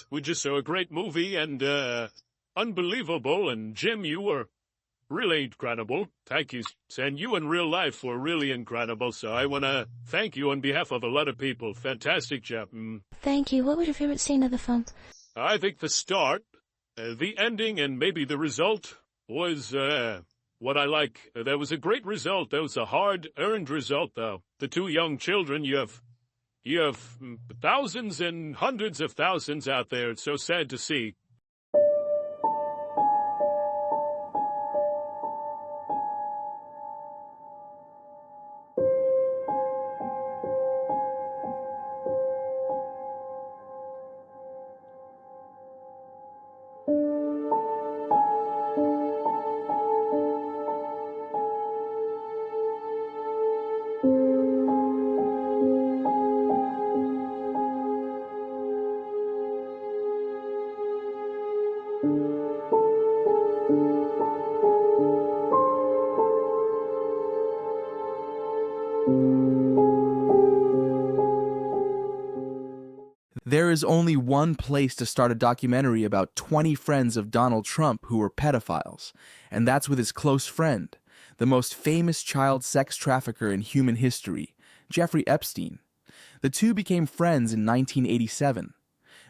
We just saw a great movie and, unbelievable. And Jim, you were really incredible. Thank you. And you in real life were really incredible. So I want to thank you on behalf of a lot of people. Fantastic job. Thank you. What was your favorite scene of the film? I think the start, the ending, and maybe the result was, what I like. That was a great result. That was a hard-earned result, though. The two young children, you have thousands and hundreds of thousands out there. It's so sad to see. There is only one place to start a documentary about 20 friends of Donald Trump who were pedophiles, and that's with his close friend, the most famous child sex trafficker in human history, Jeffrey Epstein. The two became friends in 1987.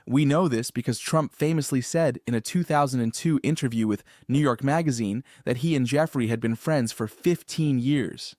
We know this because Trump famously said in a 2002 interview with New York Magazine that he and Jeffrey had been friends for 15 years.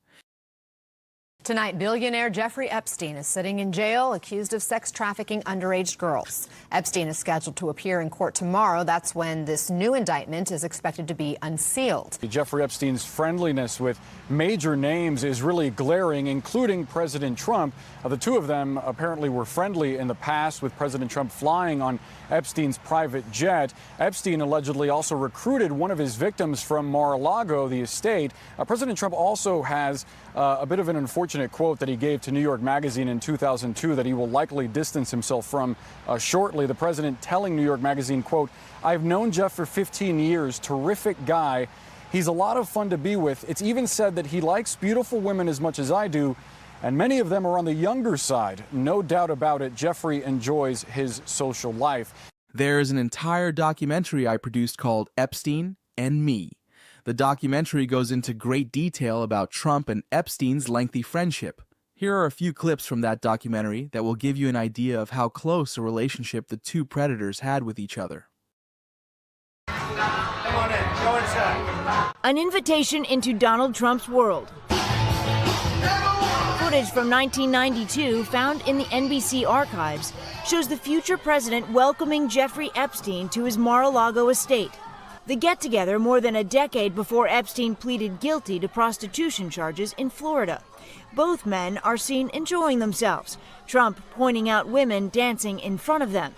Tonight, billionaire Jeffrey Epstein is sitting in jail accused of sex trafficking underage girls. Epstein is scheduled to appear in court tomorrow. That's when this new indictment is expected to be unsealed. Jeffrey Epstein's friendliness with major names is really glaring, including President Trump. The two of them apparently were friendly in the past, with President Trump flying on Epstein's private jet. Epstein allegedly also recruited one of his victims from Mar-a-Lago, the estate. President Trump also has a bit of an unfortunate quote that he gave to New York Magazine in 2002 that he will likely distance himself from shortly. The president telling New York Magazine, quote, "I've known Jeff for 15 years, terrific guy. He's a lot of fun to be with. It's even said that he likes beautiful women as much as I do, and many of them are on the younger side. No doubt about it, Jeffrey enjoys his social life." There is an entire documentary I produced called Epstein and Me. The documentary goes into great detail about Trump and Epstein's lengthy friendship. Here are a few clips from that documentary that will give you an idea of how close a relationship the two predators had with each other. Come on in, go inside. An invitation into Donald Trump's world. Footage from 1992 found in the NBC archives shows the future president welcoming Jeffrey Epstein to his Mar-a-Lago estate. The get-together more than a decade before Epstein pleaded guilty to prostitution charges in Florida. Both men are seen enjoying themselves, Trump pointing out women dancing in front of them.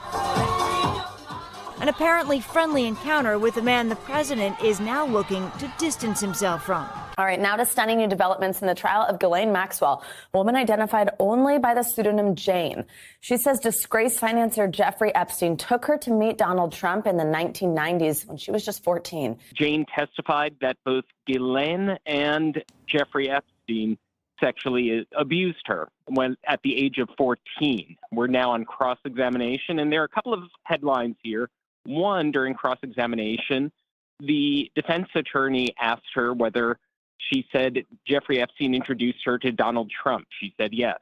An apparently friendly encounter with a man the president is now looking to distance himself from. All right, now to stunning new developments in the trial of Ghislaine Maxwell, a woman identified only by the pseudonym Jane. She says disgraced financier Jeffrey Epstein took her to meet Donald Trump in the 1990s when she was just 14. Jane testified that both Ghislaine and Jeffrey Epstein sexually abused her when at the age of 14. We're now on cross-examination, and there are a couple of headlines here. One, during cross-examination, the defense attorney asked her whether she said Jeffrey Epstein introduced her to Donald Trump. She said yes.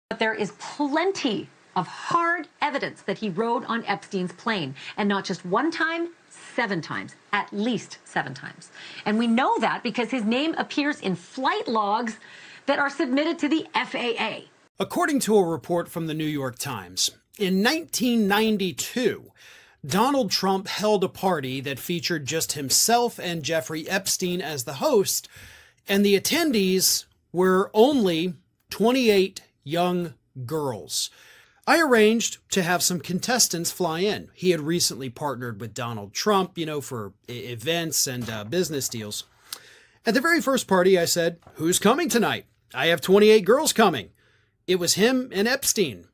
But there is plenty of hard evidence that he rode on Epstein's plane, and not just one time, 7 times, at least 7 times. And we know that because his name appears in flight logs that are submitted to the FAA. According to a report from the New York Times, in 1992, Donald Trump held a party that featured just himself and Jeffrey Epstein as the host, and the attendees were only 28 young girls. I arranged to have some contestants fly in. He had recently partnered with Donald Trump, for events and business deals. At the very first party, I said, "Who's coming tonight? I have 28 girls coming." It was him and Epstein.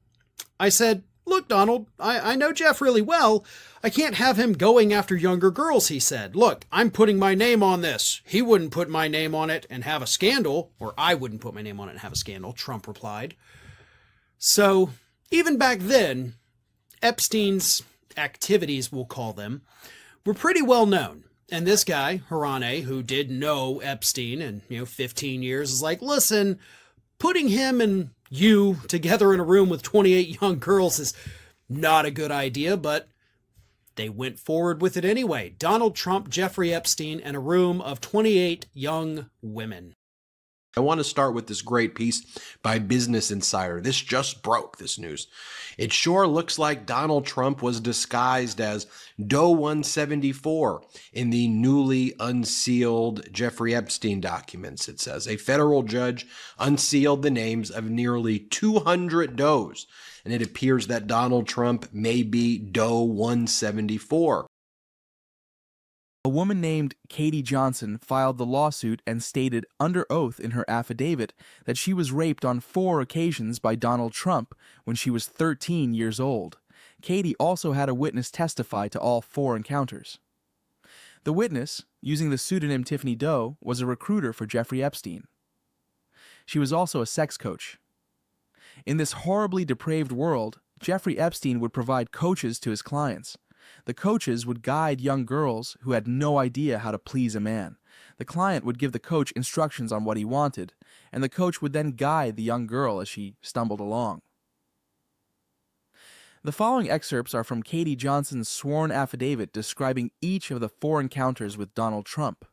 I said, "Look, Donald, I know Jeff really well. I can't have him going after younger girls," he said. "Look, I'm putting my name on this. He wouldn't put my name on it and have a scandal, or I wouldn't put my name on it and have a scandal," Trump replied. So Even back then, Epstein's activities, we'll call them, were pretty well known. And this guy, Harane, who did know Epstein and, 15 years, is like, listen, putting him and you together in a room with 28 young girls is not a good idea, but they went forward with it anyway. Donald Trump, Jeffrey Epstein, and a room of 28 young women. I want to start with this great piece by Business Insider. This just broke, this news. It sure looks like Donald Trump was disguised as Doe 174 in the newly unsealed Jeffrey Epstein documents, it says. A federal judge unsealed the names of nearly 200 Does, and it appears that Donald Trump may be Doe 174. A woman named Katie Johnson filed the lawsuit and stated under oath in her affidavit that she was raped on 4 occasions by Donald Trump when she was 13 years old. Katie also had a witness testify to all 4 encounters. The witness, using the pseudonym Tiffany Doe, was a recruiter for Jeffrey Epstein. She was also a sex coach. In this horribly depraved world, Jeffrey Epstein would provide coaches to his clients. The coaches would guide young girls who had no idea how to please a man. The client would give the coach instructions on what he wanted, and the coach would then guide the young girl as she stumbled along. The following excerpts are from Katie Johnson's sworn affidavit describing each of the 4 encounters with Donald Trump.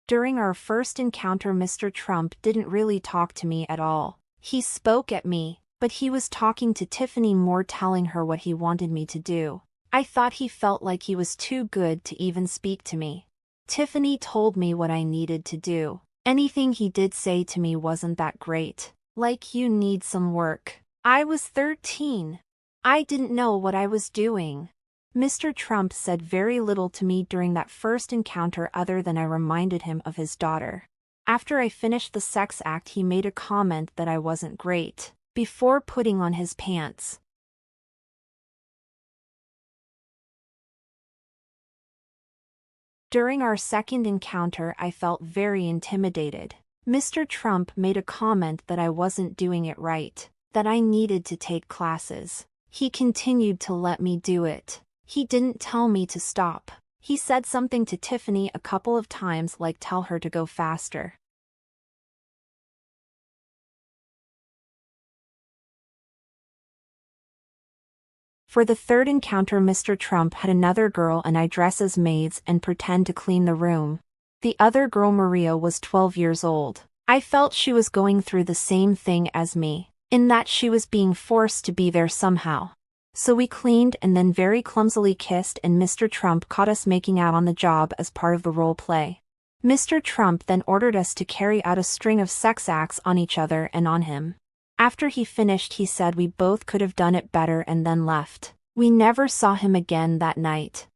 During our first encounter, Mr. Trump didn't really talk to me at all. He spoke at me, but he was talking to Tiffany more, telling her what he wanted me to do. I thought he felt like he was too good to even speak to me. Tiffany told me what I needed to do. Anything he did say to me wasn't that great. Like, you need some work. I was 13. I didn't know what I was doing. Mr. Trump said very little to me during that first encounter other than I reminded him of his daughter. After I finished the sex act, he made a comment that I wasn't great, before putting on his pants. During our second encounter, I felt very intimidated. Mr. Trump made a comment that I wasn't doing it right, that I needed to take classes. He continued to let me do it. He didn't tell me to stop. He said something to Tiffany a couple of times, like tell her to go faster. For the third encounter, Mr. Trump had another girl and I dress as maids and pretend to clean the room. The other girl, Maria, was 12 years old. I felt she was going through the same thing as me, in that she was being forced to be there somehow. So we cleaned and then very clumsily kissed, and Mr. Trump caught us making out on the job as part of the role play. Mr. Trump then ordered us to carry out a string of sex acts on each other and on him. After he finished, he said we both could have done it better and then left. We never saw him again that night.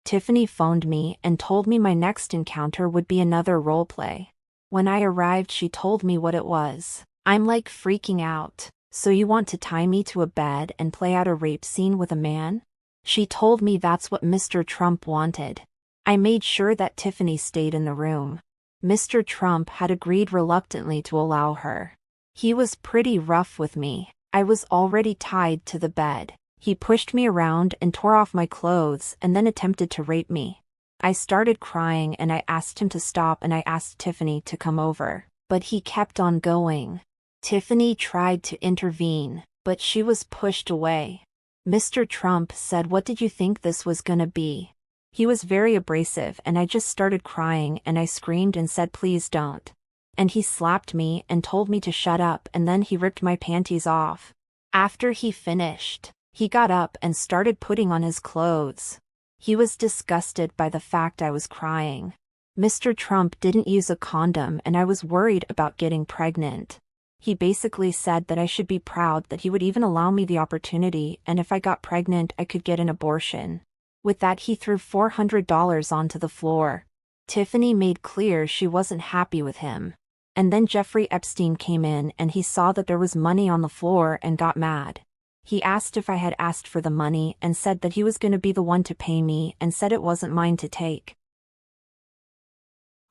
Tiffany phoned me and told me my next encounter would be another role play. When I arrived, she told me what it was. I'm like freaking out. So you want to tie me to a bed and play out a rape scene with a man? She told me that's what Mr. Trump wanted. I made sure that Tiffany stayed in the room. Mr. Trump had agreed reluctantly to allow her. He was pretty rough with me. I was already tied to the bed. He pushed me around and tore off my clothes and then attempted to rape me. I started crying and I asked him to stop, and I asked Tiffany to come over, but he kept on going. Tiffany tried to intervene, but she was pushed away. Mr. Trump said, "What did you think this was gonna be?" He was very abrasive and I just started crying and I screamed and said, "Please don't." And he slapped me and told me to shut up, and then he ripped my panties off. After he finished, he got up and started putting on his clothes. He was disgusted by the fact I was crying. Mr. Trump didn't use a condom and I was worried about getting pregnant. He basically said that I should be proud that he would even allow me the opportunity, and if I got pregnant I could get an abortion. With that, he threw $400 onto the floor. Tiffany made clear she wasn't happy with him. And then Jeffrey Epstein came in and he saw that there was money on the floor and got mad. He asked if I had asked for the money and said that he was going to be the one to pay me, and said it wasn't mine to take.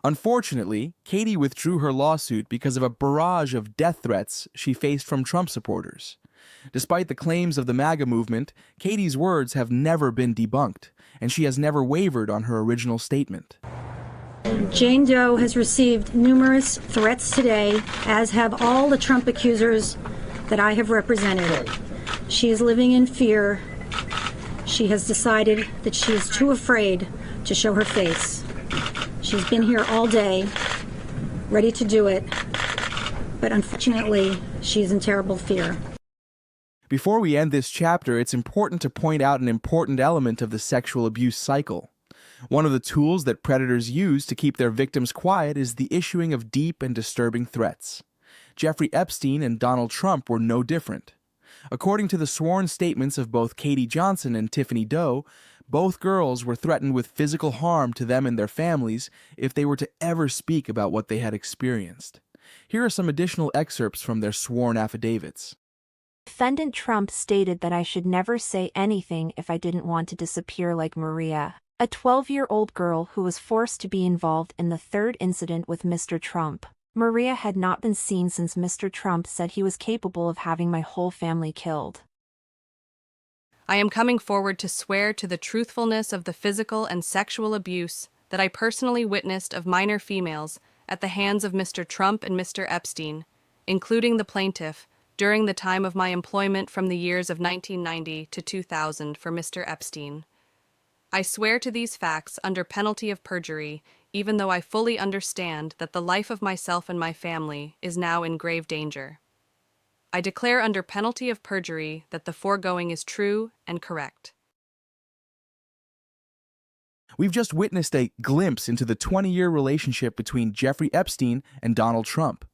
Unfortunately, Katie withdrew her lawsuit because of a barrage of death threats she faced from Trump supporters. Despite the claims of the MAGA movement, Katie's words have never been debunked, and she has never wavered on her original statement. Jane Doe has received numerous threats today, as have all the Trump accusers that I have represented. She is living in fear. She has decided that she is too afraid to show her face. She's been here all day, ready to do it, but unfortunately, she's in terrible fear. Before we end this chapter, it's important to point out an important element of the sexual abuse cycle. One of the tools that predators use to keep their victims quiet is the issuing of deep and disturbing threats. Jeffrey Epstein and Donald Trump were no different. According to the sworn statements of both Katie Johnson and Tiffany Doe, both girls were threatened with physical harm to them and their families if they were to ever speak about what they had experienced. Here are some additional excerpts from their sworn affidavits. Defendant Trump stated that I should never say anything if I didn't want to disappear like Maria, a 12-year-old girl who was forced to be involved in the third incident with Mr. Trump. Maria had not been seen since Mr. Trump said he was capable of having my whole family killed. I am coming forward to swear to the truthfulness of the physical and sexual abuse that I personally witnessed of minor females at the hands of Mr. Trump and Mr. Epstein, including the plaintiff, during the time of my employment from the years of 1990 to 2000 for Mr. Epstein. I swear to these facts under penalty of perjury, even though I fully understand that the life of myself and my family is now in grave danger. I declare under penalty of perjury that the foregoing is true and correct. We've just witnessed a glimpse into the 20-year relationship between Jeffrey Epstein and Donald Trump.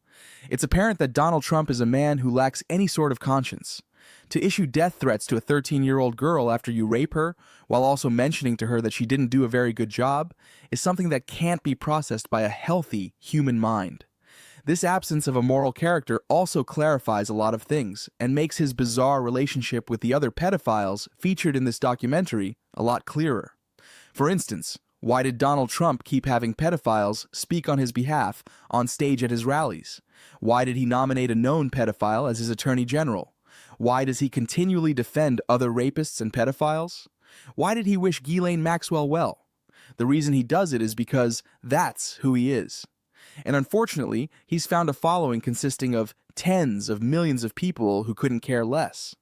It's apparent that Donald Trump is a man who lacks any sort of conscience. To issue death threats to a 13-year-old girl after you rape her, while also mentioning to her that she didn't do a very good job, is something that can't be processed by a healthy human mind. This absence of a moral character also clarifies a lot of things and makes his bizarre relationship with the other pedophiles featured in this documentary a lot clearer. For instance, why did Donald Trump keep having pedophiles speak on his behalf on stage at his rallies? Why did he nominate a known pedophile as his attorney general? Why does he continually defend other rapists and pedophiles? Why did he wish Ghislaine Maxwell well? The reason he does it is because that's who he is. And unfortunately, he's found a following consisting of tens of millions of people who couldn't care less.